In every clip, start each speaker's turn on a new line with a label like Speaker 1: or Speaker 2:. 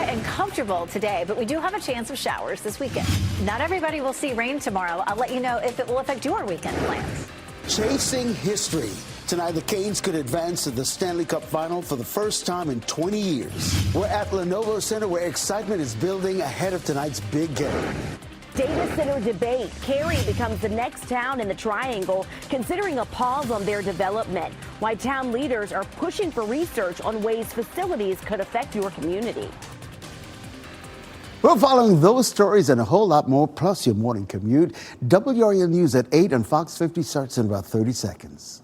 Speaker 1: and comfortable today, but we do have a chance of showers this weekend. Not everybody will see rain tomorrow. I'll let you know if it will affect your weekend plans.
Speaker 2: Chasing history. Tonight, the Canes could advance to the Stanley Cup Final for the first time in 20 years. We're at Lenovo Center, where excitement is building ahead of tonight's big game.
Speaker 3: Data center debate. Cary becomes the next town in the Triangle, considering a pause on their development. Why town leaders are pushing for research on ways facilities could affect your community.
Speaker 2: We're following those stories and a whole lot more, plus your morning commute. WRAL News at 8 and Fox 50 starts in about 30 seconds.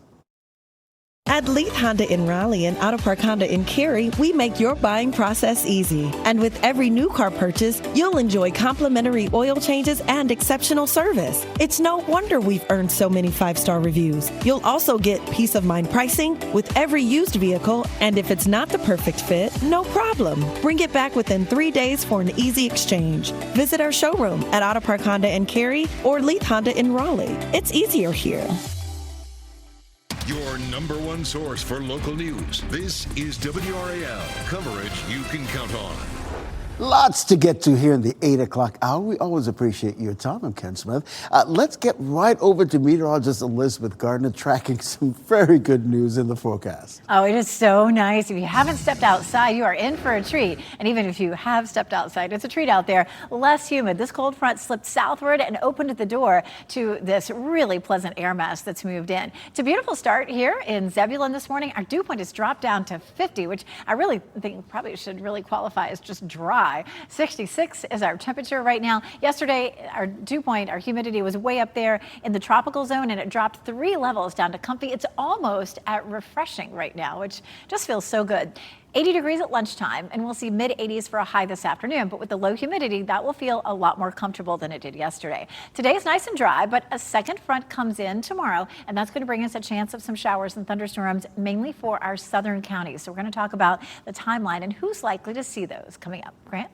Speaker 4: At Leith Honda in Raleigh and Auto Park Honda in Cary, we make your buying process easy. And with every new car purchase, you'll enjoy complimentary oil changes and exceptional service. It's no wonder we've earned so many 5-star reviews. You'll also get peace of mind pricing with every used vehicle, and if it's not the perfect fit, no problem. Bring it back within 3 days for an easy exchange. Visit our showroom at Auto Park Honda in Cary or Leith Honda in Raleigh. It's easier here.
Speaker 5: Your number one source for local news. This is WRAL, coverage you can count on.
Speaker 2: Lots to get to here in the 8 o'clock hour. We always appreciate your time. I'm Ken Smith. Let's get right over to meteorologist Elizabeth Gardner, tracking some very good news in the forecast.
Speaker 1: Oh, it is so nice. If you haven't stepped outside, you are in for a treat. And even if you have stepped outside, it's a treat out there. Less humid. This cold front slipped southward and opened the door to this really pleasant air mass that's moved in. It's a beautiful start here in Zebulon this morning. Our dew point has dropped down to 50, which I really think probably should really qualify as just dry. 66 is our temperature right now. Yesterday, our dew point, our humidity was way up there in the tropical zone, and it dropped 3 levels down to comfy. It's almost at refreshing right now, which just feels so good. 80 degrees at lunchtime, and we'll see mid-80s for a high this afternoon. But with the low humidity, that will feel a lot more comfortable than it did yesterday. Today is nice and dry, but a second front comes in tomorrow, and that's going to bring us a chance of some showers and thunderstorms, mainly for our southern counties. So we're going to talk about the timeline and who's likely to see those coming up. Grant?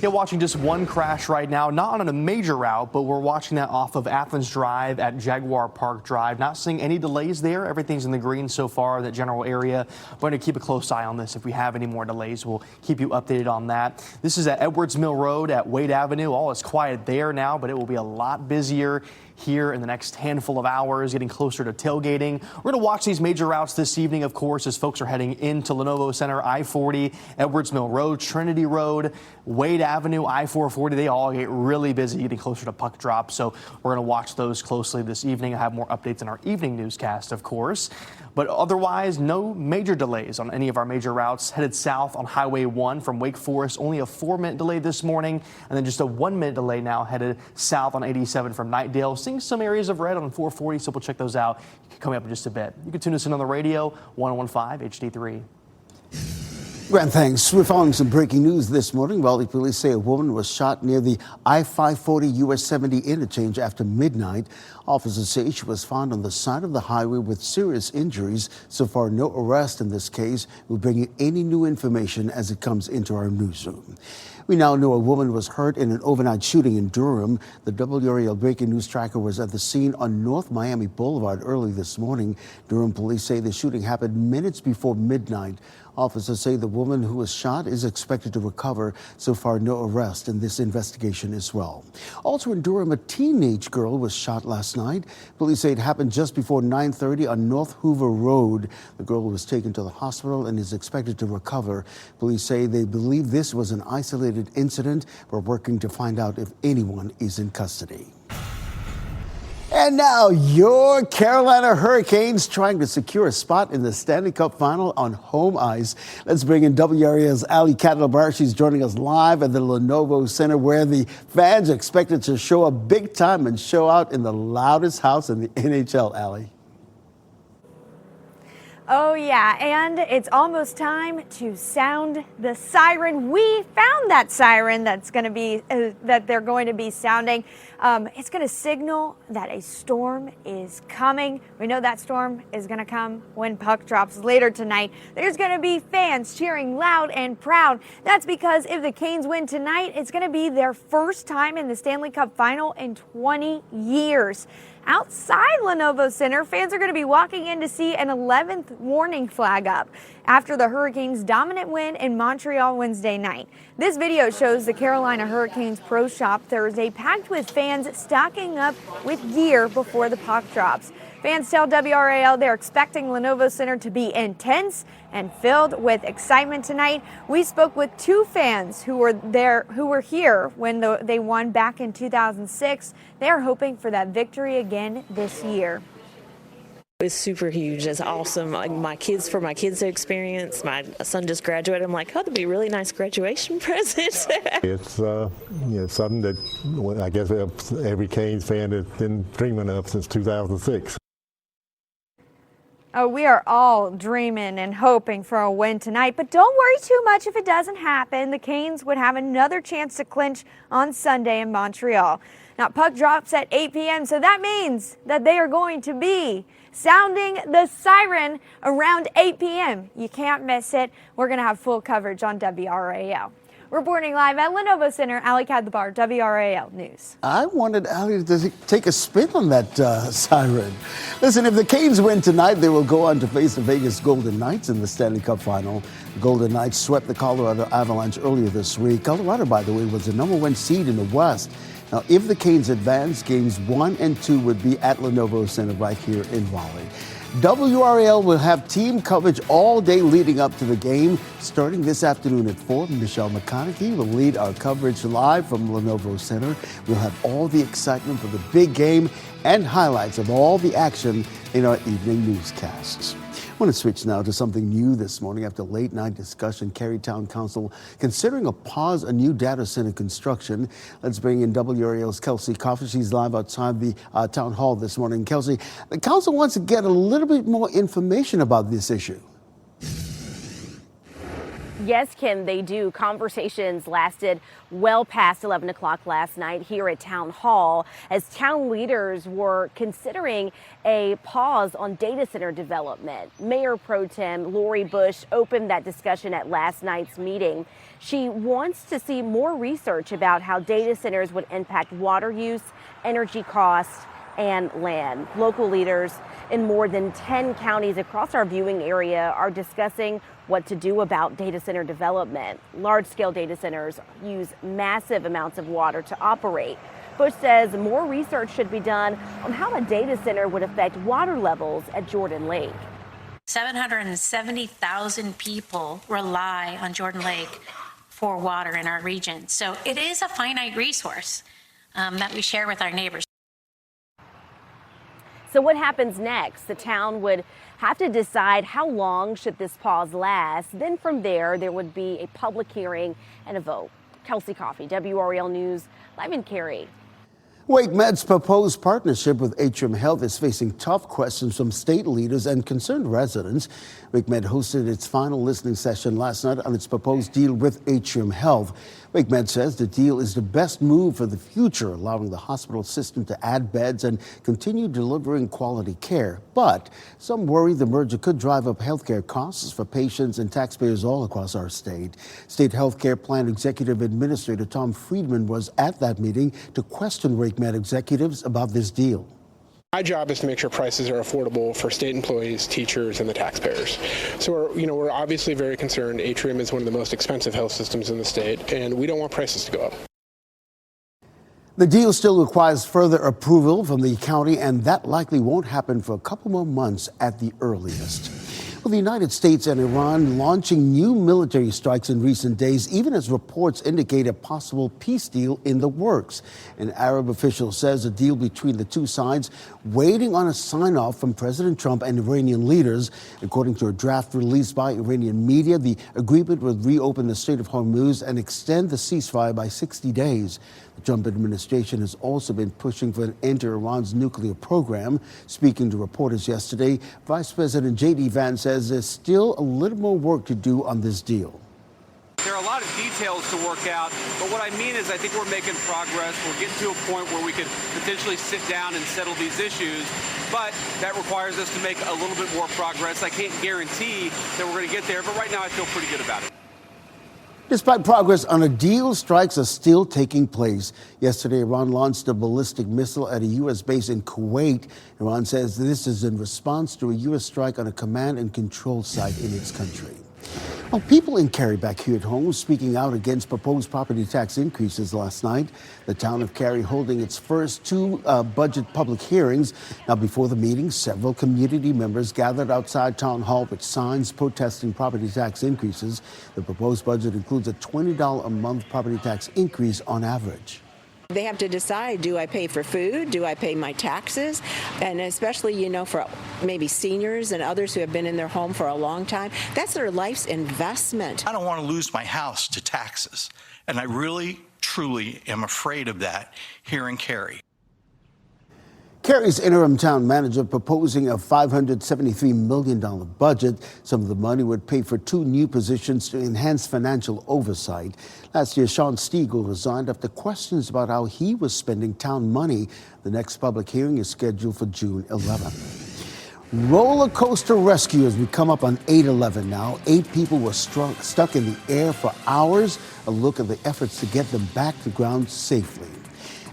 Speaker 6: Yeah, watching just one crash right now, not on a major route, but we're watching that off of Athens Drive at Jaguar Park Drive. Not seeing any delays there. Everything's in the green so far, that general area. We're going to keep a close eye on this. If we have any more delays, we'll keep you updated on that. This is at Edwards Mill Road at Wade Avenue. All is quiet there now, but it will be a lot busier here in the next handful of hours, getting closer to tailgating. We're going to watch these major routes this evening, of course, as folks are heading into Lenovo Center, I-40, Edwards Mill Road, Trinity Road, Wade Avenue, I-440. They all get really busy getting closer to puck drop. So we're going to watch those closely this evening. I have more updates in our evening newscast, of course. But otherwise, no major delays on any of our major routes. Headed south on Highway 1 from Wake Forest, only a 4-minute delay this morning, and then just a 1-minute delay now headed south on 87 from Knightdale. Seeing some areas of red on 440, so we'll check those out coming up in just a bit. You can tune us in on the radio, 1015 HD3.
Speaker 2: Grant, thanks. We're following some breaking news this morning. Raleigh police say a woman was shot near the I-540 US 70 interchange after midnight. Officers say she was found on the side of the highway with serious injuries. So far, no arrest in this case. We'll bring you any new information as it comes into our newsroom. We now know a woman was hurt in an overnight shooting in Durham. The WRAL breaking news tracker was at the scene on North Miami Boulevard early this morning. Durham police say the shooting happened minutes before midnight. Officers say the woman who was shot is expected to recover. So far, no arrest in this investigation as well. Also in Durham, a teenage girl was shot last night. Police say it happened just before 9:30 on North Hoover Road. The girl was taken to the hospital and is expected to recover. Police say they believe this was an isolated incident. We're working to find out if anyone is in custody. And now your Carolina Hurricanes trying to secure a spot in the Stanley Cup Final on home ice. Let's bring in WRAL's Ali Catalbar. She's joining us live at the Lenovo Center, where the fans are expected to show up big time and show out in the loudest house in the NHL, Ali.
Speaker 7: Oh yeah, and it's almost time to sound the siren. We found that siren that's going to be that they're going to be sounding. It's going to signal that a storm is coming. We know that storm is going to come when puck drops later tonight. There's going to be fans cheering loud and proud. That's because if the Canes win tonight, it's going to be their first time in the Stanley Cup Final in 20 years. outside Lenovo Center, fans are going to be walking in to see an 11th warning flag up after the Hurricanes' dominant win in Montreal Wednesday night. This video shows the Carolina Hurricanes Pro Shop Thursday packed with fans stocking up with gear before the puck drops. Fans tell WRAL they're expecting Lenovo Center to be intense and filled with excitement tonight. We spoke with two fans who were here when they won back in 2006. They're hoping for that victory again this year.
Speaker 8: It's super huge. It's awesome. Like for my kids to experience. My son just graduated. I'm like, oh, that'd be a really nice graduation present.
Speaker 9: It's something that I guess every Canes fan has been dreaming of since 2006.
Speaker 7: Oh, we are all dreaming and hoping for a win tonight, but don't worry too much if it doesn't happen. The Canes would have another chance to clinch on Sunday in Montreal. Now, puck drops at 8 p.m., so that means that they are going to be sounding the siren around 8 p.m. You can't miss it. We're going to have full coverage on WRAL. Reporting live at Lenovo Center, Ali Kadlabar, WRAL News.
Speaker 2: I wanted Ali to take a spin on that siren. Listen, if the Canes win tonight, they will go on to face the Vegas Golden Knights in the Stanley Cup final. The Golden Knights swept the Colorado Avalanche earlier this week. Colorado, by the way, was the #1 seed in the West. Now, if the Canes advance, games 1 and 2 would be at Lenovo Center right here in Raleigh. WRAL will have team coverage all day leading up to the game. Starting this afternoon at 4, Michelle McConaughey will lead our coverage live from Lenovo Center. We'll have all the excitement for the big game and highlights of all the action in our evening newscasts. I want to switch now to something new this morning. After late night discussion, Cary Town Council considering a pause on new data center construction. Let's bring in WRAL's Kelsey Coffey. She's live outside the town hall this morning. Kelsey, the council wants to get a little bit more information about this issue.
Speaker 3: Yes, Kim, they do. Conversations lasted well past 11 o'clock last night here at Town Hall as town leaders were considering a pause on data center development. Mayor Pro Tem Lori Bush opened that discussion at last night's meeting. She wants to see more research about how data centers would impact water use, energy costs, and land. Local leaders in more than 10 counties across our viewing area are discussing what to do about data center development. Large-scale data centers use massive amounts of water to operate. Bush says more research should be done on how a data center would affect water levels at Jordan Lake.
Speaker 10: 770,000 people rely on Jordan Lake for water in our region. So it is a finite resource that we share with our neighbors.
Speaker 3: So what happens next? The town would have to decide how long should this pause last. Then from there would be a public hearing and a vote. Kelsey Coffey, WRAL News, live in Cary.
Speaker 2: WakeMed's proposed partnership with Atrium Health is facing tough questions from state leaders and concerned residents. WakeMed hosted its final listening session last night on its proposed deal with Atrium Health. WakeMed says the deal is the best move for the future, allowing the hospital system to add beds and continue delivering quality care. But some worry the merger could drive up healthcare costs for patients and taxpayers all across our state. State Healthcare Plan Executive Administrator Tom Friedman was at that meeting to question WakeMed executives about this deal.
Speaker 11: My job is to make sure prices are affordable for state employees, teachers, and the taxpayers. So we're obviously very concerned. Atrium is one of the most expensive health systems in the state, and we don't want prices to go up.
Speaker 2: The deal still requires further approval from the county, and that likely won't happen for a couple more months at the earliest. Well, the United States and Iran launching new military strikes in recent days, even as reports indicate a possible peace deal in the works. An Arab official says a deal between the two sides waiting on a sign-off from President Trump and Iranian leaders. According to a draft released by Iranian media, the agreement would reopen the Strait of Hormuz and extend the ceasefire by 60 days. The Trump administration has also been pushing for an end to Iran's nuclear program. Speaking to reporters yesterday, Vice President J.D. Vance says there's still a little more work to do on this deal.
Speaker 12: There are a lot of details to work out, but what I mean is I think we're making progress. We're getting to a point where we could potentially sit down and settle these issues, but that requires us to make a little bit more progress. I can't guarantee that we're going to get there, but right now I feel pretty good about it.
Speaker 2: Despite progress on a deal, strikes are still taking place. Yesterday, Iran launched a ballistic missile at a U.S. base in Kuwait. Iran says this is in response to a U.S. strike on a command and control site in its country. Well, people in Cary back here at home speaking out against proposed property tax increases last night. The town of Cary holding its first two budget public hearings. Now, before the meeting, several community members gathered outside Town Hall with signs protesting property tax increases. The proposed budget includes a $20 a month property tax increase on average.
Speaker 13: They have to decide, do I pay for food? Do I pay my taxes? And especially, for maybe seniors and others who have been in their home for a long time, that's their life's investment.
Speaker 14: I don't want to lose my house to taxes. And I really, truly am afraid of that here in Cary.
Speaker 2: Cary's interim town manager proposing a $573 million budget. Some of the money would pay for two new positions to enhance financial oversight. Last year, Sean Stiegel resigned after questions about how he was spending town money. The next public hearing is scheduled for June 11th. Roller coaster rescue as we come up on 8/11 now. 8 people were stuck in the air for hours. A look at the efforts to get them back to ground safely.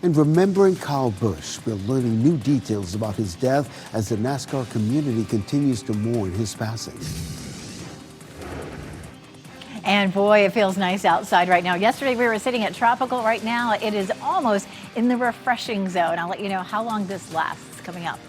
Speaker 2: And remembering Kyle Busch, we're learning new details about his death as the NASCAR community continues to mourn his passing.
Speaker 1: And boy, it feels nice outside right now. Yesterday we were sitting at tropical. Right now it is almost in the refreshing zone. I'll let you know how long this lasts coming up.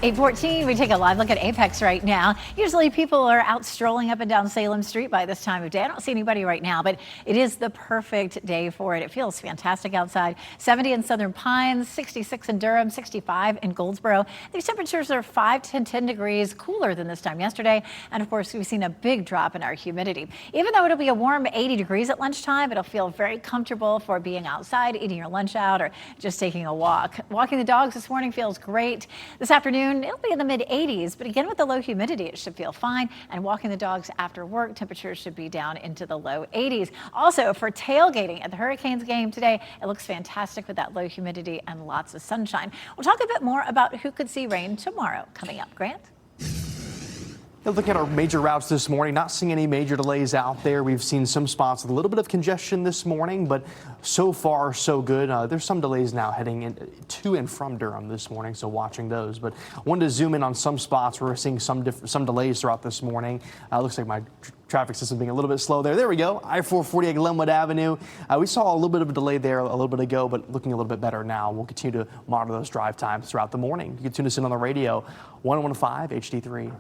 Speaker 1: 8:14, we take a live look at Apex right now. Usually people are out strolling up and down Salem Street by this time of day. I don't see anybody right now, but it is the perfect day for it. It feels fantastic outside. 70 in Southern Pines, 66 in Durham, 65 in Goldsboro. These temperatures are 5 to 10 degrees cooler than this time yesterday. And of course, we've seen a big drop in our humidity. Even though it'll be a warm 80 degrees at lunchtime, it'll feel very comfortable for being outside, eating your lunch out, or just taking a walk. Walking the dogs this morning feels great. This afternoon, it'll be in the mid 80s, but again, with the low humidity, it should feel fine. And walking the dogs after work, temperatures should be down into the low 80s. Also, for tailgating at the Hurricanes game today, it looks fantastic with that low humidity and lots of sunshine. We'll talk a bit more about who could see rain tomorrow coming up. Grant?
Speaker 6: Looking at our major routes this morning, not seeing any major delays out there. We've seen some spots with a little bit of congestion this morning, but so far so good. There's some delays now heading to and from Durham this morning, so watching those. But I wanted to zoom in on some spots where we're seeing some delays throughout this morning. Looks like my traffic system being a little bit slow there. There we go. I-440 at Glenwood Avenue. We saw a little bit of a delay there a little bit ago, but looking a little bit better now. We'll continue to monitor those drive times throughout the morning. You can tune us in on the radio, 101.5 HD3.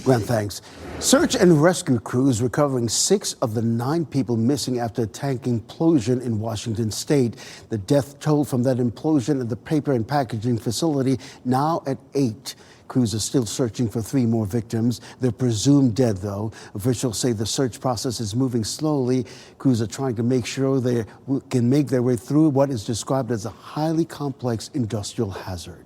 Speaker 2: Glenn, thanks. Search and rescue crews recovering 6 of the 9 people missing after a tank implosion in Washington state. The death toll from that implosion at the paper and packaging facility now at 8. Crews are still searching for 3 more victims. They're presumed dead, though. Officials say the search process is moving slowly. Crews are trying to make sure they can make their way through what is described as a highly complex industrial hazard.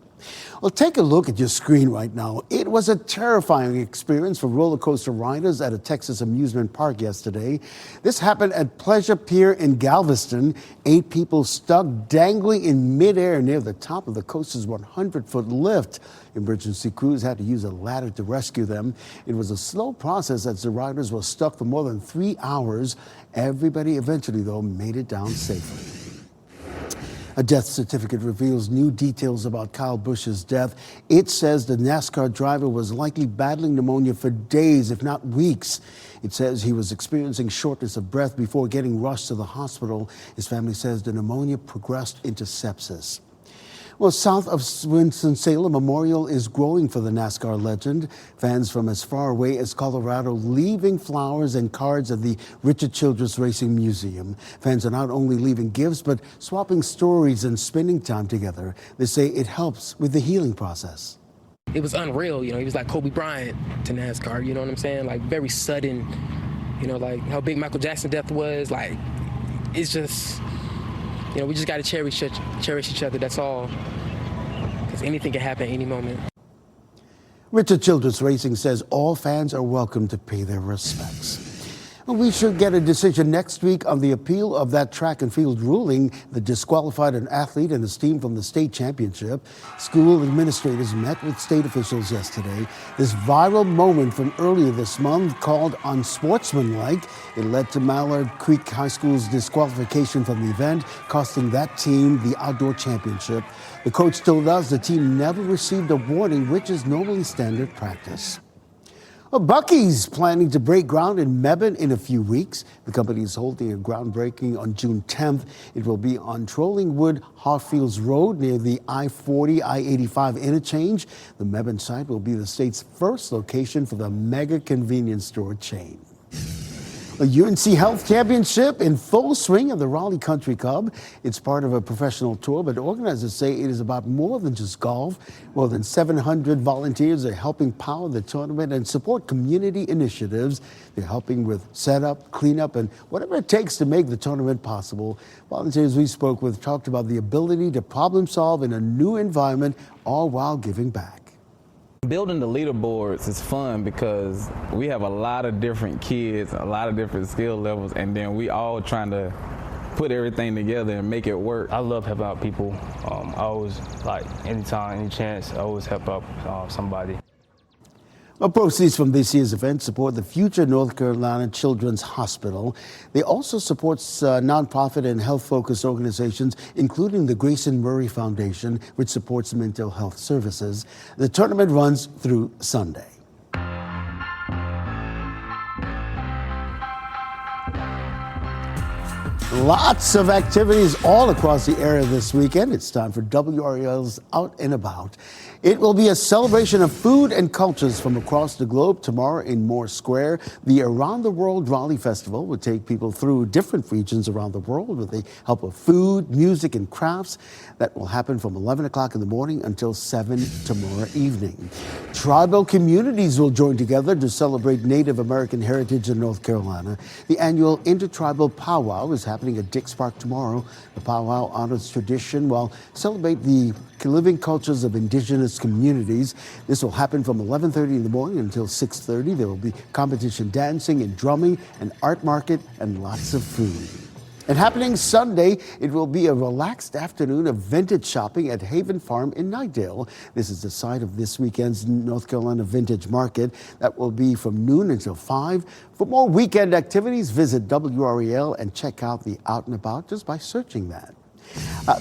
Speaker 2: Well, take a look at your screen right now. It was a terrifying experience for roller coaster riders at a Texas amusement park yesterday. This happened at Pleasure Pier in Galveston. 8 people stuck dangling in midair near the top of the coaster's 100-foot lift. Emergency crews had to use a ladder to rescue them. It was a slow process as the riders were stuck for more than 3 hours. Everybody eventually, though, made it down safely. A death certificate reveals new details about Kyle Busch's death. It says the NASCAR driver was likely battling pneumonia for days, if not weeks. It says he was experiencing shortness of breath before getting rushed to the hospital. His family says the pneumonia progressed into sepsis. Well, south of Winston-Salem, a memorial is growing for the NASCAR legend. Fans from as far away as Colorado leaving flowers and cards at the Richard Childress Racing Museum. Fans are not only leaving gifts, but swapping stories and spending time together. They say it helps with the healing process.
Speaker 15: It was unreal, he was like Kobe Bryant to NASCAR, you know what I'm saying? Like very sudden, like how big Michael Jackson's death was. Like, it's just... we just got to cherish each other, that's all. Because anything can happen at any moment. Richard
Speaker 2: Childress Racing says all fans are welcome to pay their respects. We should get a decision next week on the appeal of that track and field ruling that disqualified an athlete and his team from the state championship. School administrators met with state officials yesterday. This viral moment from earlier this month, called unsportsmanlike, it led to Mallard Creek High School's disqualification from the event, costing that team the outdoor championship. The coach told us the team never received a warning, which is normally standard practice. Well, Buc-ee's planning to break ground in Mebane in a few weeks. The company is holding a groundbreaking on June 10th. It will be on Trollingwood Hartfields Road near the I-40, I-85 interchange. The Mebane site will be the state's first location for the mega convenience store chain. A UNC Health Championship in full swing at the Raleigh Country Club. It's part of a professional tour, but organizers say it is about more than just golf. More than 700 volunteers are helping power the tournament and support community initiatives. They're helping with setup, cleanup, and whatever it takes to make the tournament possible. Volunteers we spoke with talked about the ability to problem solve in a new environment, all while giving back.
Speaker 16: Building the leaderboards is fun because we have a lot of different kids, a lot of different skill levels, and then we all trying to put everything together and make it work.
Speaker 17: I love helping out people. I always, anytime, any chance, I always help out somebody.
Speaker 2: Well, proceeds from this year's event support the Future North Carolina Children's Hospital. They also support nonprofit and health-focused organizations, including the Grayson Murray Foundation, which supports mental health services. The tournament runs through Sunday. Lots of activities all across the area this weekend. It's time for WRAL's Out and About. It will be a celebration of food and cultures from across the globe tomorrow in Moore Square. The Around the World Raleigh Festival will take people through different regions around the world with the help of food, music, and crafts. That will happen from 11 o'clock in the morning until 7 tomorrow evening. Tribal communities will join together to celebrate Native American heritage in North Carolina. The annual Intertribal Powwow is happening at Dix Park tomorrow. The powwow honors tradition while celebrate the living cultures of indigenous communities. This will happen from 11:30 in the morning until 6:30. There will be competition dancing and drumming, an art market, and lots of food. And happening Sunday, it will be a relaxed afternoon of vintage shopping at Haven Farm in Knightdale. This is the site of this weekend's North Carolina Vintage Market. That will be from noon until 5. For more weekend activities, visit WRAL and check out the Out and About just by searching that.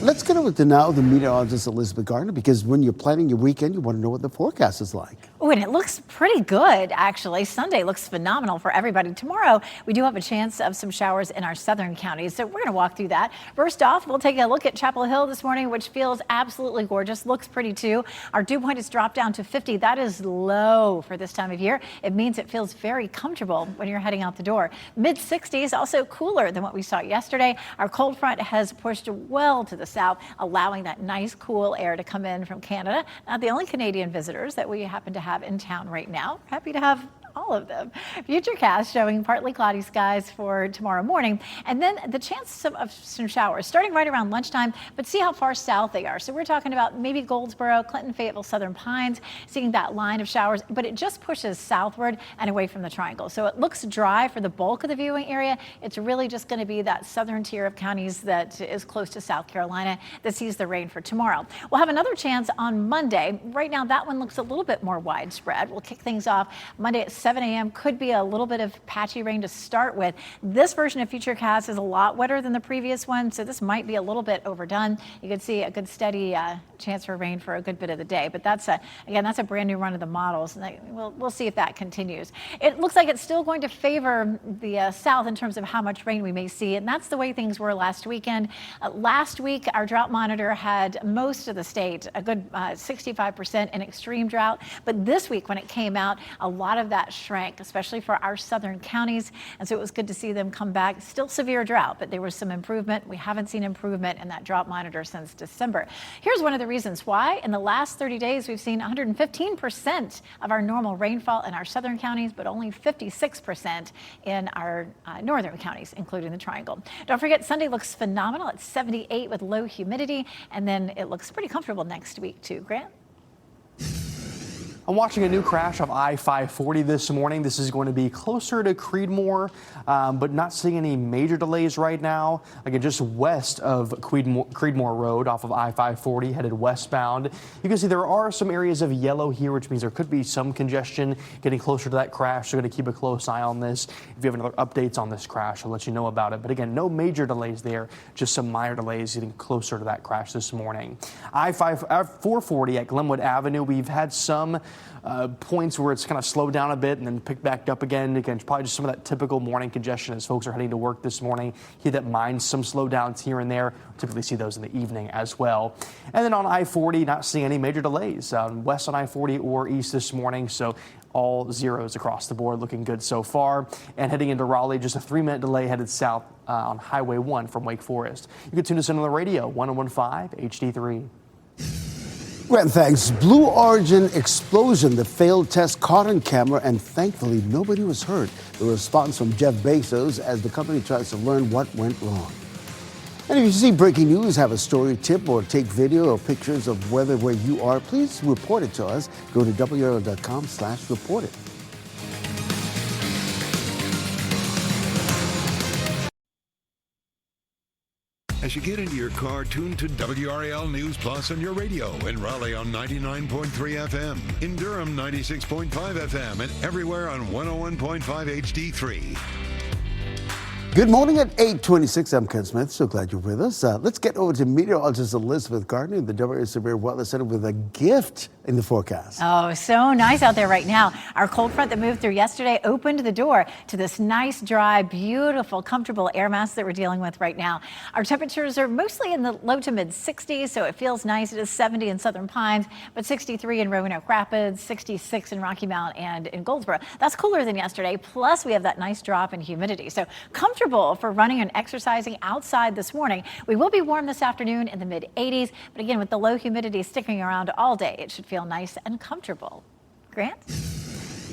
Speaker 2: Let's get over to now the meteorologist Elizabeth Gardner, because when you're planning your weekend, you want to know what the forecast is like.
Speaker 1: Oh, and it looks pretty good, actually. Sunday looks phenomenal for everybody. Tomorrow, we do have a chance of some showers in our southern counties, so we're going to walk through that. First off, we'll take a look at Chapel Hill this morning, which feels absolutely gorgeous. Looks pretty, too. Our dew point has dropped down to 50. That is low for this time of year. It means it feels very comfortable when you're heading out the door. Mid-60s, also cooler than what we saw yesterday. Our cold front has pushed well to the south, allowing that nice cool air to come in from Canada. Not the only Canadian visitors that we happen to have in town right now. Happy to have all of them. Futurecast showing partly cloudy skies for tomorrow morning, and then the chance of some showers starting right around lunchtime, but see how far south they are. So we're talking about maybe Goldsboro, Clinton, Fayetteville, Southern Pines, seeing that line of showers, but it just pushes southward and away from the triangle. So it looks dry for the bulk of the viewing area. It's really just going to be that southern tier of counties that is close to South Carolina that sees the rain for tomorrow. We'll have another chance on Monday. Right now, that one looks a little bit more widespread. We'll kick things off Monday at 7 a.m. Could be a little bit of patchy rain to start with. This version of Futurecast is a lot wetter than the previous one, so this might be a little bit overdone. You can see a good steady chance for rain for a good bit of the day, but that's again, that's a brand new run of the models, and we'll see if that continues. It looks like it's still going to favor the south in terms of how much rain we may see, and that's the way things were last weekend. Last week, our drought monitor had most of the state, a good 65% in extreme drought, but this week when it came out, a lot of that shrank, especially for our southern counties, and so it was good to see them come back. Still severe drought, but there was some improvement. We haven't seen improvement in that drought monitor since December. Here's one of the reasons why. In the last 30 days, we've seen 115% of our normal rainfall in our southern counties, but only 56% in our northern counties, including the Triangle. Don't forget, Sunday looks phenomenal. It's 78 with low humidity, and then it looks pretty comfortable next week too. Grant?
Speaker 6: I'm watching a new crash of I-540 this morning. This is going to be closer to Creedmoor, but not seeing any major delays right now. Again, just west of Creedmoor Road off of I-540 headed westbound. You can see there are some areas of yellow here, which means there could be some congestion getting closer to that crash. So we're going to keep a close eye on this. If you have any other updates on this crash, I'll let you know about it. But again, no major delays there, just some minor delays getting closer to that crash this morning. I-440 at Glenwood Avenue, we've had some points where it's kind of slowed down a bit and then picked back up again. Again, probably just some of that typical morning congestion as folks are heading to work this morning. Keep that in mind, some slowdowns here and there. Typically see those in the evening as well. And then on I-40, not seeing any major delays west on I-40 or east this morning. So all zeros across the board, looking good so far. And heading into Raleigh, just a 3-minute delay headed south on Highway 1 from Wake Forest. You can tune us in on the radio, 1015 HD3.
Speaker 2: Grant, thanks. Blue Origin explosion, the failed test caught on camera, and thankfully nobody was hurt. The response from Jeff Bezos as the company tries to learn what went wrong. And if you see breaking news, have a story, tip, or take video or pictures of weather where you are, please report it to us. Go to WRAL.com/report it.
Speaker 5: As you get into your car, tune to WRAL News Plus on your radio. In Raleigh on 99.3 FM. In Durham, 96.5 FM. And everywhere on 101.5 HD3.
Speaker 2: Good morning at 8:26. I'm Ken Smith. So glad you're with us. Let's get over to meteorologist Elizabeth Gardner in the WRAL Severe Weather Center with a gift in the forecast.
Speaker 1: Oh, so nice out there right now. Our cold front that moved through yesterday opened the door to this nice, dry, beautiful, comfortable air mass that we're dealing with right now. Our temperatures are mostly in the low to mid 60s, so it feels nice. It is 70 in Southern Pines, but 63 in Roanoke Rapids, 66 in Rocky Mount and in Goldsboro. That's cooler than yesterday. Plus, we have that nice drop in humidity. So comfortable for running and exercising outside this morning. We will be warm this afternoon in the mid 80s, but again, with the low humidity sticking around all day, it should feel nice and comfortable. Grant?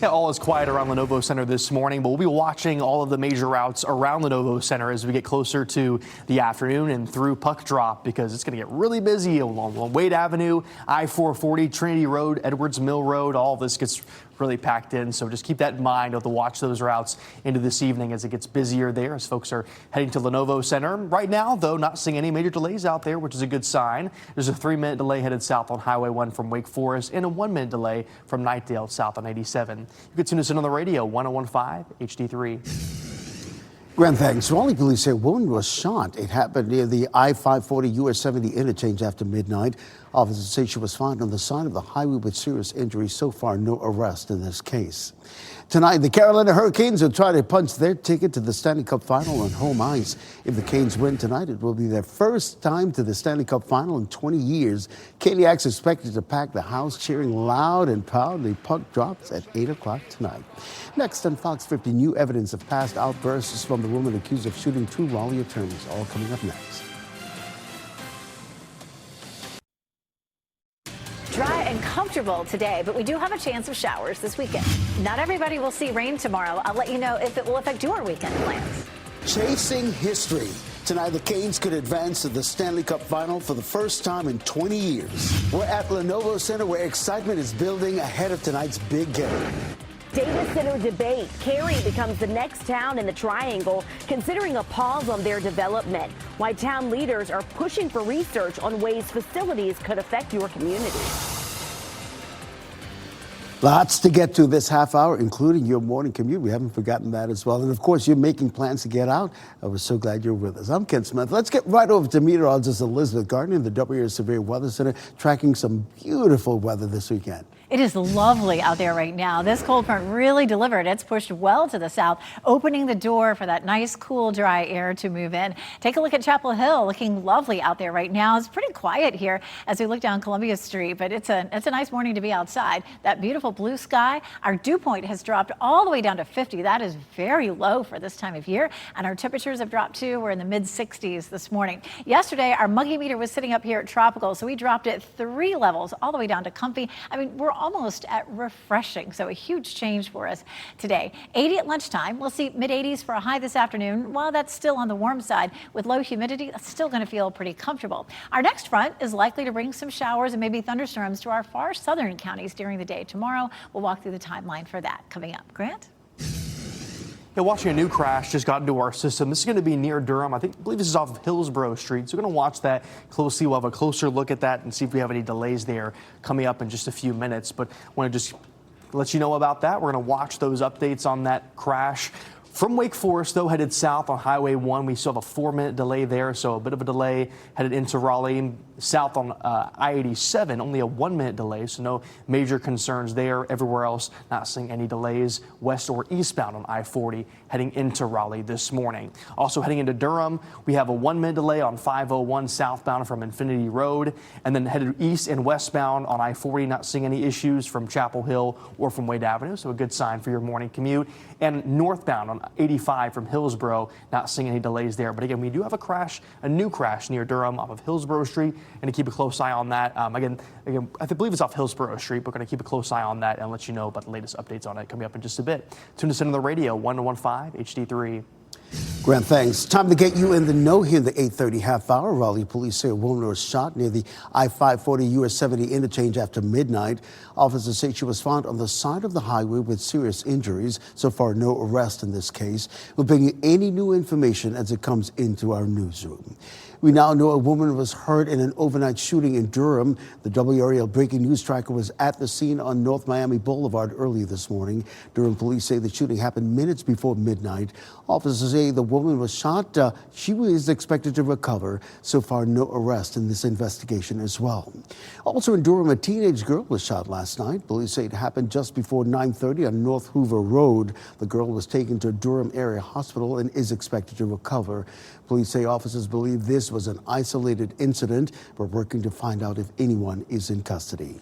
Speaker 6: Yeah, all is quiet around Lenovo Center this morning, but we'll be watching all of the major routes around Lenovo Center as we get closer to the afternoon and through puck drop, because it's going to get really busy along Wade Avenue, I-440, Trinity Road, Edwards Mill Road. All of this gets really packed in, so just keep that in mind. You'll have to watch those routes into this evening as it gets busier there as folks are heading to Lenovo Center. Right now, though, not seeing any major delays out there, which is a good sign. There's a 3-minute delay headed south on Highway 1 from Wake Forest and a 1-minute delay from Knightdale south on 87. You can tune us in on the radio, 1015 HD3.
Speaker 2: Grant, thanks. Raleigh police say a woman was shot. It happened near the I-540 US 70 interchange after midnight. Officers say she was found on the side of the highway with serious injuries. So far, no arrest in this case. Tonight, the Carolina Hurricanes will try to punch their ticket to the Stanley Cup Final on home ice. If the Canes win tonight, it will be their first time to the Stanley Cup Final in 20 years. Caniacs expected to pack the house, cheering loud and proud. The puck drops at 8 o'clock tonight. Next on Fox 50, new evidence of past outbursts from the woman accused of shooting 2 Raleigh attorneys. All coming up next.
Speaker 1: Dry and comfortable today, but we do have a chance of showers this weekend. Not everybody will see rain tomorrow. I'll let you know if it will affect your weekend plans.
Speaker 2: Chasing history. Tonight, the Canes could advance to the Stanley Cup Final for the first time in 20 years. We're at Lenovo Center, where excitement is building ahead of tonight's big game.
Speaker 3: Data center debate. Cary becomes the next town in the Triangle, considering a pause on their development. Why town leaders are pushing for research on ways facilities could affect your community.
Speaker 2: Lots to get to this half hour, including your morning commute. We haven't forgotten that as well. And of course, you're making plans to get out. We're so glad you're with us. I'm Ken Smith. Let's get right over to meteorologist Elizabeth Gardner in the WRAL Severe Weather Center, tracking some beautiful weather this weekend.
Speaker 1: It is lovely out there right now. This cold front really delivered. It's pushed well to the south, opening the door for that nice, cool, dry air to move in. Take a look at Chapel Hill, looking lovely out there right now. It's pretty quiet here as we look down Columbia Street, but it's a nice morning to be outside. That beautiful blue sky. Our dew point has dropped all the way down to 50. That is very low for this time of year, and our temperatures have dropped too. We're in the mid 60s this morning. Yesterday, our muggy meter was sitting up here at tropical, so we dropped it 3 levels all the way down to comfy. I mean, we're almost at refreshing, so a huge change for us today. 80 at lunchtime. We'll see mid 80s for a high this afternoon. While that's still on the warm side with low humidity, that's still going to feel pretty comfortable. Our next front is likely to bring some showers and maybe thunderstorms to our far southern counties during the day tomorrow. tomorrow. We'll walk through the timeline for that coming up. Grant?
Speaker 6: Yeah, watching a new crash just got into our system. This is going to be near Durham. I believe this is off of Hillsborough Street. So we're going to watch that closely. We'll have a closer look at that and see if we have any delays there coming up in just a few minutes. But I want to just let you know about that. We're going to watch those updates on that crash. From Wake Forest, though, headed south on Highway 1, we still have a 4-minute delay there, so a bit of a delay headed into Raleigh. South on I-87, only a 1-minute delay, so no major concerns there. Everywhere else, not seeing any delays west or eastbound on I-40 heading into Raleigh this morning. Also heading into Durham, we have a 1-minute delay on 501 southbound from Infinity Road, and then headed east and westbound on I-40, not seeing any issues from Chapel Hill or from Wade Avenue, so a good sign for your morning commute. And northbound on 85 from Hillsborough, not seeing any delays there. But again, we do have a new crash near Durham off of Hillsborough Street, and to keep a close eye on that. Again, I believe it's off Hillsborough Street, but we're going to keep a close eye on that and let you know about the latest updates on it coming up in just a bit. Tune us in on the radio, 101.5 HD3.
Speaker 2: Grant, thanks. Time to get you in the know here in the 8:30 half hour. Raleigh police say a woman was shot near the I-540 US 70 interchange after midnight. Officers say she was found on the side of the highway with serious injuries. So far, no arrest in this case. We'll bring you any new information as it comes into our newsroom. We now know a woman was hurt in an overnight shooting in Durham. The WRAL breaking news tracker was at the scene on North Miami Boulevard early this morning. Durham police say the shooting happened minutes before midnight. Officers say the woman was shot. She was expected to recover. So far, no arrest in this investigation as well. Also in Durham, a teenage girl was shot last night. Police say it happened just before 9:30 on North Hoover Road. The girl was taken to Durham Area Hospital and is expected to recover. Police say officers believe this was an isolated incident. We're working to find out if anyone is in custody.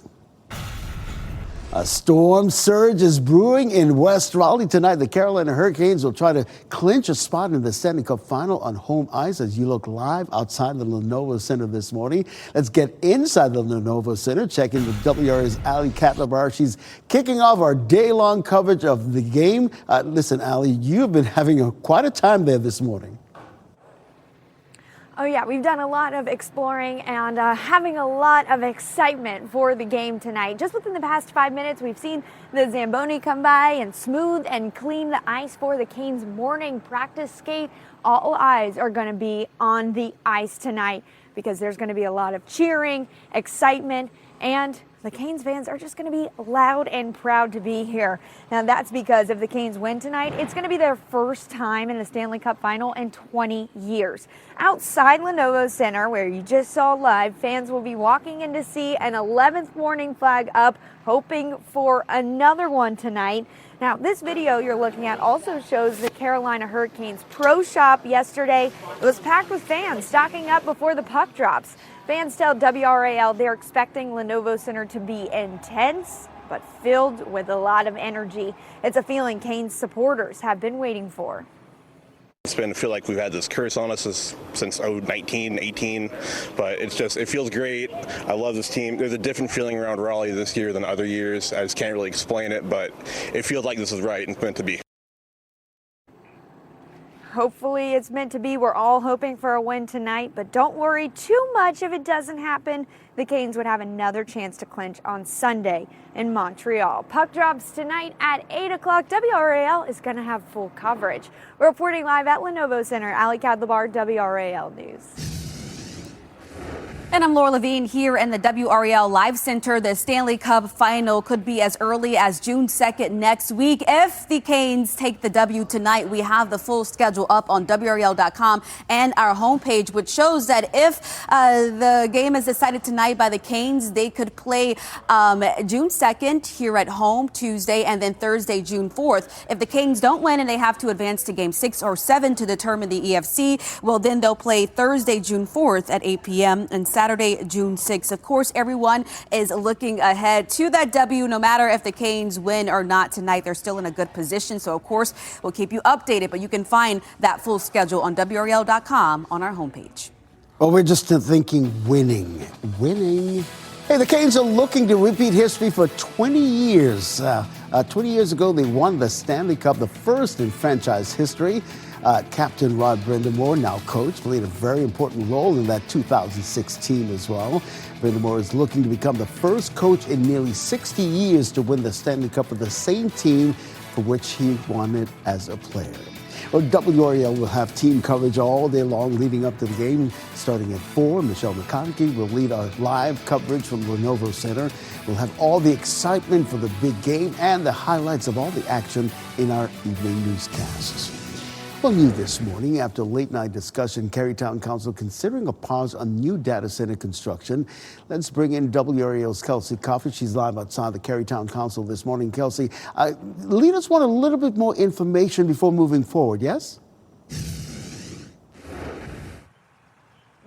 Speaker 2: A storm surge is brewing in West Raleigh tonight. The Carolina Hurricanes will try to clinch a spot in the Stanley Cup final on home ice as you look live outside the Lenovo Center this morning. Let's get inside the Lenovo Center. Check in with WRAL's Ali Katlabar. She's kicking off our day-long coverage of the game. Listen, Ali, you've been having quite a time there this morning.
Speaker 7: Oh yeah, we've done a lot of exploring and having a lot of excitement for the game tonight. Just within the past 5 minutes, we've seen the Zamboni come by and smooth and clean the ice for the Canes' morning practice skate. All eyes are going to be on the ice tonight because there's going to be a lot of cheering, excitement, and the Canes fans are just going to be loud and proud to be here. Now that's because if the Canes win tonight, it's going to be their first time in the Stanley Cup final in 20 years. Outside Lenovo Center, where you just saw live, fans will be walking in to see an 11th morning flag up, hoping for another one tonight. Now, this video you're looking at also shows the Carolina Hurricanes Pro Shop yesterday. It was packed with fans stocking up before the puck drops. Fans tell WRAL they're expecting Lenovo Center to be intense, but filled with a lot of energy. It's a feeling Canes supporters have been waiting for.
Speaker 18: It's been, I feel like we've had this curse on us since 19, 18, but it feels great. I love this team. There's a different feeling around Raleigh this year than other years. I just can't really explain it, but it feels like this is right and it's meant to be.
Speaker 7: Hopefully it's meant to be. We're all hoping for a win tonight, but don't worry too much if it doesn't happen. The Canes would have another chance to clinch on Sunday in Montreal. Puck drops tonight at 8 o'clock. WRAL is going to have full coverage. We're reporting live at Lenovo Center. Ali Kadlabar, WRAL News.
Speaker 19: And I'm Laura Levine here in the WRAL Live Center. The Stanley Cup final could be as early as June 2nd next week. If the Canes take the W tonight, we have the full schedule up on WRAL.com and our homepage, which shows that if the game is decided tonight by the Canes, they could play June 2nd here at home Tuesday and then Thursday, June 4th. If the Canes don't win and they have to advance to game 6 or 7 to determine the EFC, well, then they'll play Thursday, June 4th at 8 p.m. and Saturday, June 6th. Of course, everyone is looking ahead to that W. No matter if the Canes win or not tonight, they're still in a good position. So, of course, we'll keep you updated. But you can find that full schedule on WRAL.com on our homepage.
Speaker 2: Well, we're just thinking winning. Hey, the Canes are looking to repeat history for 20 years. 20 years ago, they won the Stanley Cup, the first in franchise history. Captain Rod Brindamore, now coach, played a very important role in that 2006 team as well. Brindamore is looking to become the first coach in nearly 60 years to win the Stanley Cup with the same team for which he won it as a player. Well, WRAL will have team coverage all day long leading up to the game. Starting at 4, Michelle McConaughey will lead our live coverage from Lenovo Center. We'll have all the excitement for the big game and the highlights of all the action in our evening newscasts. Well, new this morning, after a late-night discussion, Carytown Council considering a pause on new data center construction. Let's bring in WRAL's Kelsey Coffey. She's live outside the Carytown Council this morning. Kelsey, leaders want a little bit more information before moving forward, yes?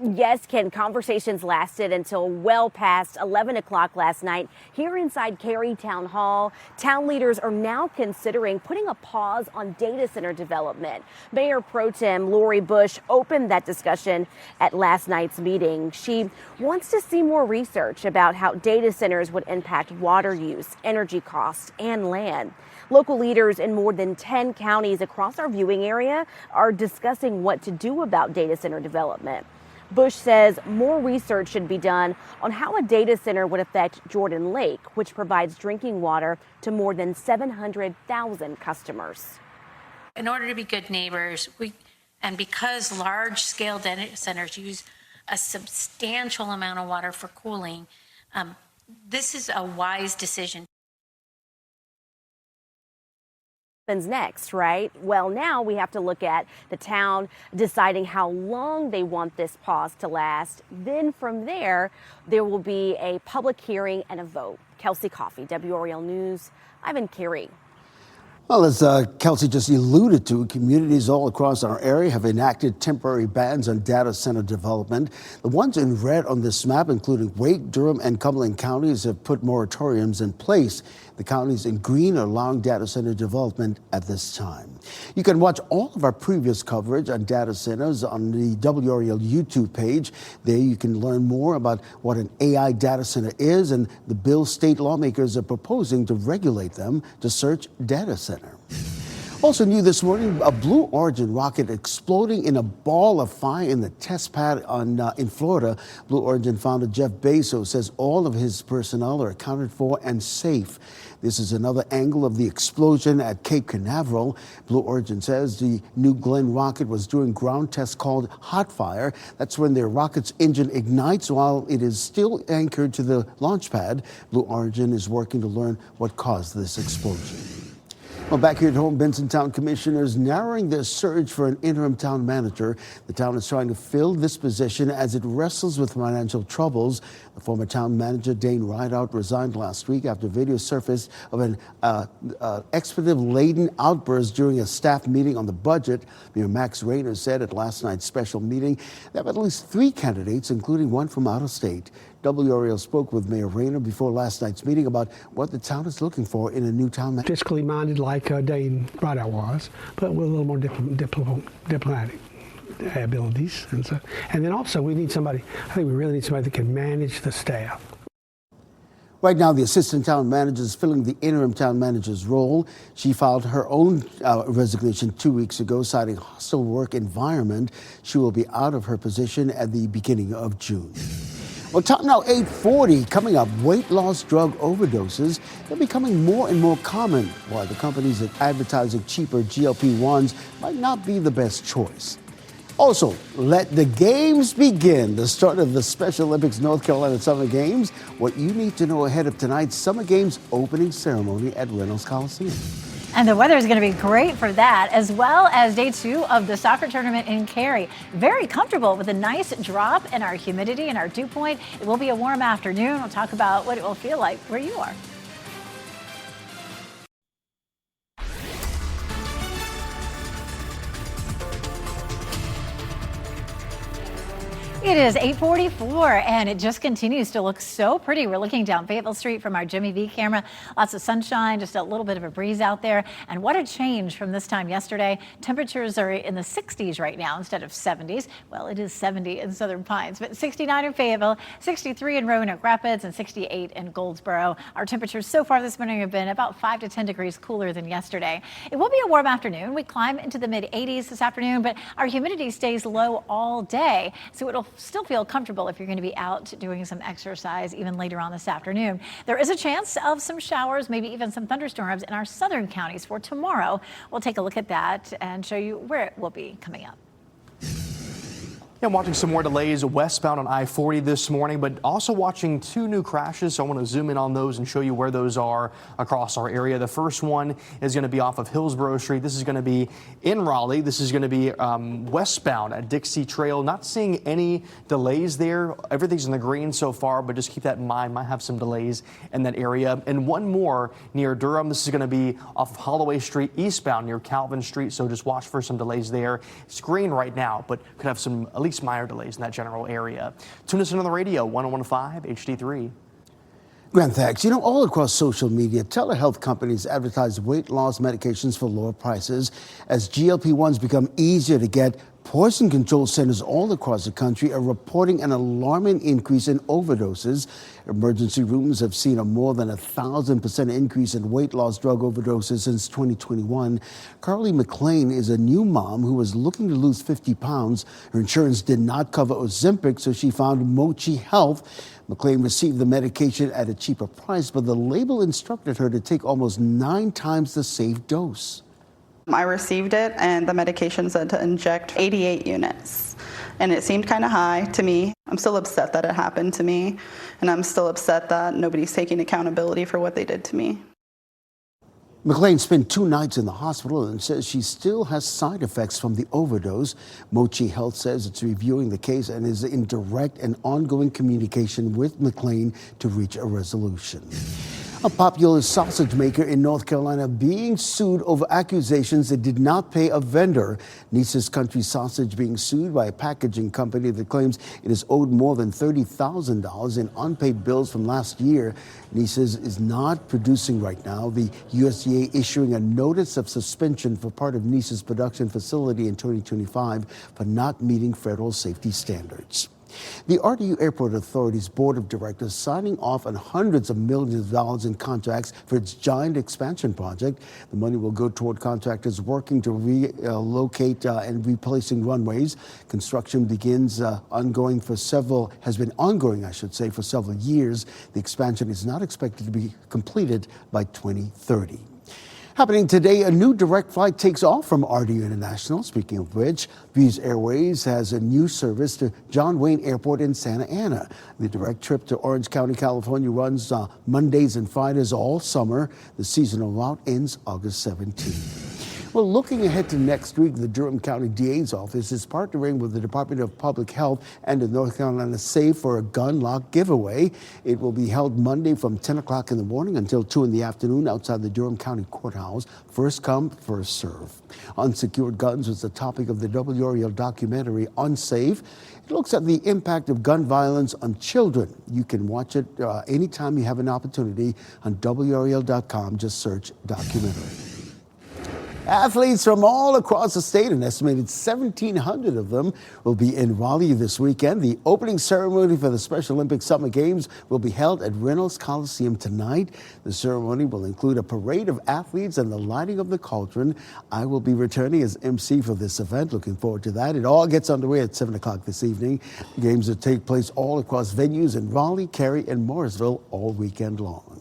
Speaker 3: Yes, Ken, conversations lasted until well past 11 o'clock last night here inside Cary Town Hall. Town leaders are now considering putting a pause on data center development. Mayor Pro Tem Lori Bush opened that discussion at last night's meeting. She wants to see more research about how data centers would impact water use, energy costs, and land. Local leaders in more than 10 counties across our viewing area are discussing what to do about data center development. Bush says more research should be done on how a data center would affect Jordan Lake, which provides drinking water to more than 700,000 customers.
Speaker 10: In order to be good neighbors, and because large-scale data centers use a substantial amount of water for cooling, this is a wise decision.
Speaker 3: Next, right? Well, now we have to look at the town deciding how long they want this pause to last. Then from there will be a public hearing and a vote. Kelsey Coffey, WRAL News. I'm in Cary.
Speaker 2: Well, as Kelsey just alluded to, communities all across our area have enacted temporary bans on data center development. The ones in red on this map, including Wake, Durham, and Cumberland counties, have put moratoriums in place. The counties in green are allowing data center development at this time. You can watch all of our previous coverage on data centers on the WRAL YouTube page. There you can learn more about what an AI data center is and the bill state lawmakers are proposing to regulate them to search data center. Also new this morning, a Blue Origin rocket exploding in a ball of fire in the test pad in Florida. Blue Origin founder Jeff Bezos says all of his personnel are accounted for and safe. This is another angle of the explosion at Cape Canaveral. Blue Origin says the New Glenn rocket was doing ground tests called hot fire. That's when their rocket's engine ignites while it is still anchored to the launch pad. Blue Origin is working to learn what caused this explosion. Well, back here at home, Benson Town commissioners narrowing their search for an interim town manager. The town is trying to fill this position as it wrestles with financial troubles. The former town manager, Dane Rideout, resigned last week after video surfaced of an expletive-laden outburst during a staff meeting on the budget. Mayor Max Rayner said at last night's special meeting there were at least 3 candidates, including one from out of state. WRAL spoke with Mayor Rayner before last night's meeting about what the town is looking for in a new town manager.
Speaker 20: Fiscally minded like Dane Rideout was, but with a little more diplomatic abilities. And then also we need somebody, I think we really need somebody that can manage the staff.
Speaker 2: Right now, the assistant town manager is filling the interim town manager's role. She filed her own resignation 2 weeks ago, citing hostile work environment. She will be out of her position at the beginning of June. Well, time now 8:40. Coming up, weight loss drug overdoses. They're becoming more and more common, while the companies that advertising cheaper GLP-1s might not be the best choice. Also, let the games begin. The start of the Special Olympics North Carolina Summer Games. What you need to know ahead of tonight's Summer Games opening ceremony at Reynolds Coliseum.
Speaker 1: And the weather is going to be great for that, as well as day 2 of the soccer tournament in Cary. Very comfortable with a nice drop in our humidity and our dew point. It will be a warm afternoon. We'll talk about what it will feel like where you are. It is 8:44 and it just continues to look so pretty. We're looking down Fayetteville Street from our Jimmy V camera. Lots of sunshine, just a little bit of a breeze out there. And what a change from this time yesterday. Temperatures are in the 60s right now instead of 70s. Well, it is 70 in Southern Pines, but 69 in Fayetteville, 63 in Roanoke Rapids, and 68 in Goldsboro. Our temperatures so far this morning have been about 5 to 10 degrees cooler than yesterday. It will be a warm afternoon. We climb into the mid-80s this afternoon, but our humidity stays low all day, so it'll still feel comfortable if you're going to be out doing some exercise even later on this afternoon. There is a chance of some showers, maybe even some thunderstorms in our southern counties for tomorrow. We'll take a look at that and show you where it will be coming up.
Speaker 6: I'm watching some more delays westbound on I-40 this morning, but also watching 2 new crashes. So I want to zoom in on those and show you where those are across our area. The first one is going to be off of Hillsborough Street. This is going to be in Raleigh. This is going to be westbound at Dixie Trail. Not seeing any delays there. Everything's in the green so far, but just keep that in mind. Might have some delays in that area. And one more near Durham. This is going to be off of Holloway Street eastbound near Calvin Street. So just watch for some delays there. It's green right now, but could have some at least minor delays in that general area. Tune us in on the radio, 101.5 HD3.
Speaker 2: Grant, thanks. You know, all across social media, telehealth companies advertise weight loss medications for lower prices. As GLP-1s become easier to get, poison control centers all across the country are reporting an alarming increase in overdoses. Emergency rooms have seen a more than 1,000% increase in weight loss drug overdoses since 2021. Carly McLean is a new mom who was looking to lose 50 pounds. Her insurance did not cover Ozempic, so she found Mochi Health. McLean received the medication at a cheaper price, but the label instructed her to take almost 9 times the safe dose.
Speaker 21: I received it and the medication said to inject 88 units. And it seemed kind of high to me. I'm still upset that it happened to me. And I'm still upset that nobody's taking accountability for what they did to me.
Speaker 2: McLean spent 2 nights in the hospital and says she still has side effects from the overdose. Mochi Health says it's reviewing the case and is in direct and ongoing communication with McLean to reach a resolution. A popular sausage maker in North Carolina being sued over accusations it did not pay a vendor. Nice's Country Sausage being sued by a packaging company that claims it is owed more than $30,000 in unpaid bills from last year. Nice's is not producing right now. The USDA issuing a notice of suspension for part of Nice's production facility in 2025 for not meeting federal safety standards. The RDU Airport Authority's board of directors signing off on hundreds of millions of dollars in contracts for its giant expansion project. The money will go toward contractors working to relocate and replacing runways. Construction has been ongoing for several years. The expansion is not expected to be completed by 2030. Happening today, a new direct flight takes off from RDU International. Speaking of which, Breeze Airways has a new service to John Wayne Airport in Santa Ana. The direct trip to Orange County, California runs Mondays and Fridays all summer. The seasonal route ends August 17th. Well, looking ahead to next week, the Durham County DA's office is partnering with the Department of Public Health and the North Carolina Safe for a gun lock giveaway. It will be held Monday from 10 o'clock in the morning until 2 in the afternoon outside the Durham County Courthouse. First come, first serve. Unsecured guns was the topic of the WRAL documentary Unsafe. It looks at the impact of gun violence on children. You can watch it anytime you have an opportunity on WRAL.com. Just search documentary. Athletes from all across the state, an estimated 1,700 of them, will be in Raleigh this weekend. The opening ceremony for the Special Olympics Summer Games will be held at Reynolds Coliseum tonight. The ceremony will include a parade of athletes and the lighting of the cauldron. I will be returning as MC for this event. Looking forward to that. It all gets underway at 7 o'clock this evening. The games will take place all across venues in Raleigh, Cary, and Morrisville all weekend long.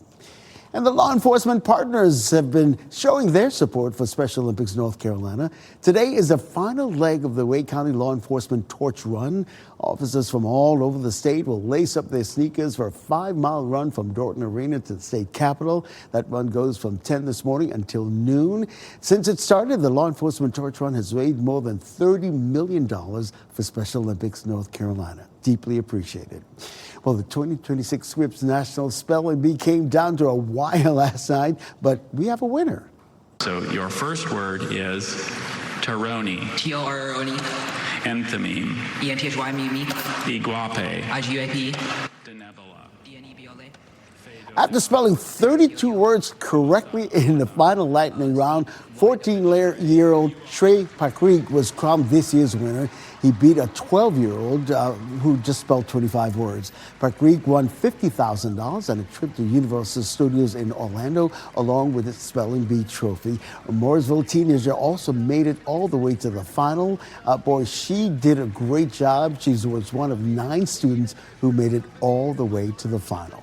Speaker 2: And the law enforcement partners have been showing their support for Special Olympics North Carolina. Today is the final leg of the Wake County Law Enforcement Torch Run. Officers from all over the state will lace up their sneakers for a 5-mile run from Dorton Arena to the state capitol. That run goes from 10 this morning until noon. Since it started, the Law Enforcement Torch Run has raised more than $30 million for Special Olympics North Carolina. Deeply appreciated. Well, the 2026 Scripps National Spelling Bee came down to a wire last night, but we have a winner.
Speaker 22: So your first word is Taroni.
Speaker 23: T-O-R-O-N-E.
Speaker 4: Enthamine.
Speaker 22: ENTHY,
Speaker 4: Iguape.
Speaker 22: IGUAP.
Speaker 2: After spelling 32 words correctly in the final lightning round, 14-year-old Trey Patrick was crowned this year's winner. He beat a 12-year-old who just spelled 25 words. Patrick won $50,000 and a trip to Universal Studios in Orlando, along with its Spelling Bee trophy. A Mooresville teenager also made it all the way to the final. Boy, she did a great job. She was one of 9 students who made it all the way to the final.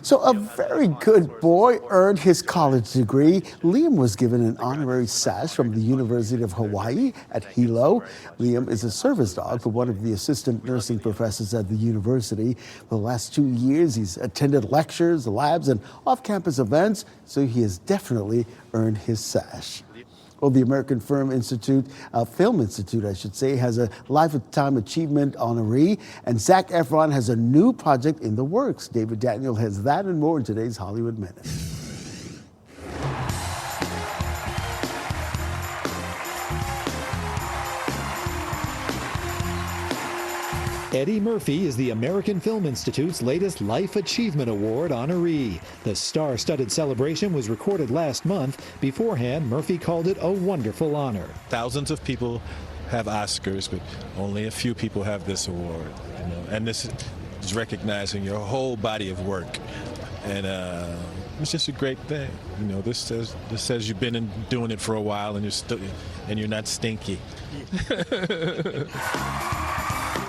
Speaker 2: So a very good boy earned his college degree. Liam was given an honorary sash from the University of Hawaii at Hilo. Liam is a service dog for one of the assistant nursing professors at the university. For the last 2 years, he's attended lectures, labs, and off-campus events, so he has definitely earned his sash. Well, the American Film Institute, I should say, has a Lifetime Achievement honoree, and Zac Efron has a new project in the works. David Daniel has that and more in today's Hollywood Minute.
Speaker 23: Eddie Murphy is the American Film Institute's latest Life Achievement Award honoree. The star-studded celebration was recorded last month. Beforehand, Murphy called it a wonderful honor.
Speaker 24: Thousands of people have Oscars, but only a few people have this award. And this is recognizing your whole body of work. And it's just a great thing. This says you've been doing it for a while and you're not stinky.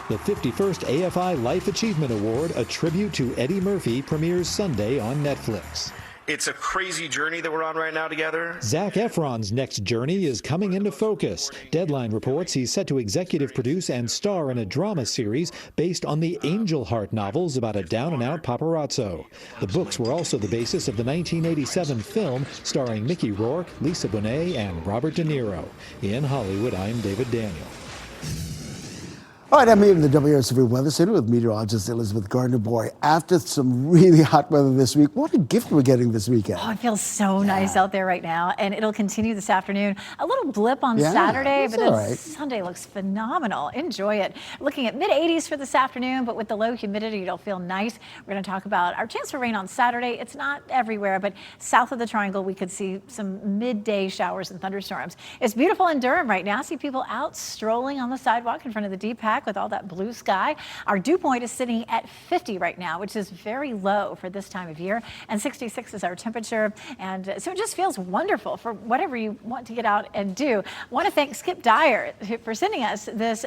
Speaker 23: The 51st AFI Life Achievement Award, a tribute to Eddie Murphy, premieres Sunday on Netflix.
Speaker 25: It's a crazy journey that we're on right now together.
Speaker 23: Zac Efron's next journey is coming into focus. Deadline reports he's set to executive produce and star in a drama series based on the Angel Heart novels about a down-and-out paparazzo. The books were also the basis of the 1987 film starring Mickey Rourke, Lisa Bonet, and Robert De Niro. In Hollywood, I'm David Daniel.
Speaker 2: All right, I'm here in the WRAL Weather Center with meteorologist Elizabeth Gardner. Boy, after some really hot weather this week, what a gift we're getting this weekend.
Speaker 1: Oh, it feels so nice out there right now, and it'll continue this afternoon. A little blip on Saturday, but then Sunday looks phenomenal. Enjoy it. Looking at mid-80s for this afternoon, but with the low humidity, it'll feel nice. We're going to talk about our chance for rain on Saturday. It's not everywhere, but south of the triangle, we could see some midday showers and thunderstorms. It's beautiful in Durham right now. I see people out strolling on the sidewalk in front of the D-Pack with all that blue sky. Our dew point is sitting at 50 right now, which is very low for this time of year, and 66 is our temperature, and so it just feels wonderful for whatever you want to get out and do. I want to thank Skip Dyer for sending us this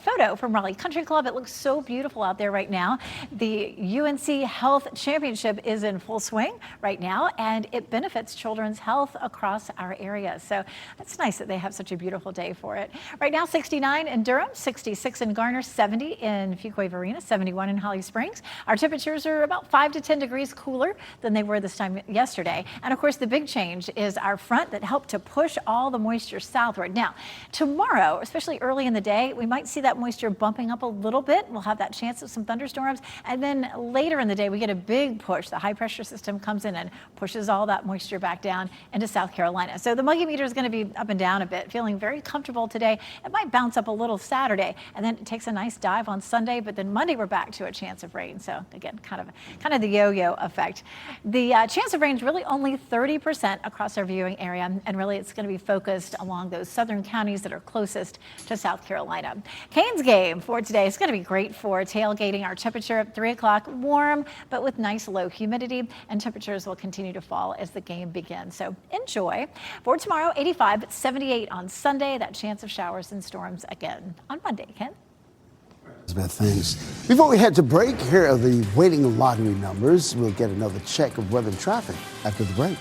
Speaker 1: photo from Raleigh Country Club. It looks so beautiful out there right now. The UNC Health Championship is in full swing right now, and it benefits children's health across our area, so it's nice that they have such a beautiful day for it. Right now, 69 in Durham, 66 in Garner, 70 in Fuquay-Varina, 71 in Holly Springs. Our temperatures are about 5 to 10 degrees cooler than they were this time yesterday. And of course, the big change is our front that helped to push all the moisture southward. Now, tomorrow, especially early in the day, we might see that moisture bumping up a little bit. We'll have that chance of some thunderstorms. And then later in the day, we get a big push. The high pressure system comes in and pushes all that moisture back down into South Carolina. So the muggy meter is going to be up and down a bit, feeling very comfortable today. It might bounce up a little Saturday, and then it takes a nice dive on Sunday, but then Monday we're back to a chance of rain. So again, kind of the yo-yo effect. The chance of rain is really only 30% across our viewing area, and really it's going to be focused along those southern counties that are closest to South Carolina. Canes game for today is going to be great for tailgating. Our temperature at 3 o'clock, warm, but with nice low humidity, and temperatures will continue to fall as the game begins. So enjoy. For tomorrow, 85, but 78 on Sunday. That chance of showers and storms again on Monday. Ken?
Speaker 2: Elizabeth, thanks. Before we head to break, here are the waiting lottery numbers. We'll get another check of weather and traffic after the break.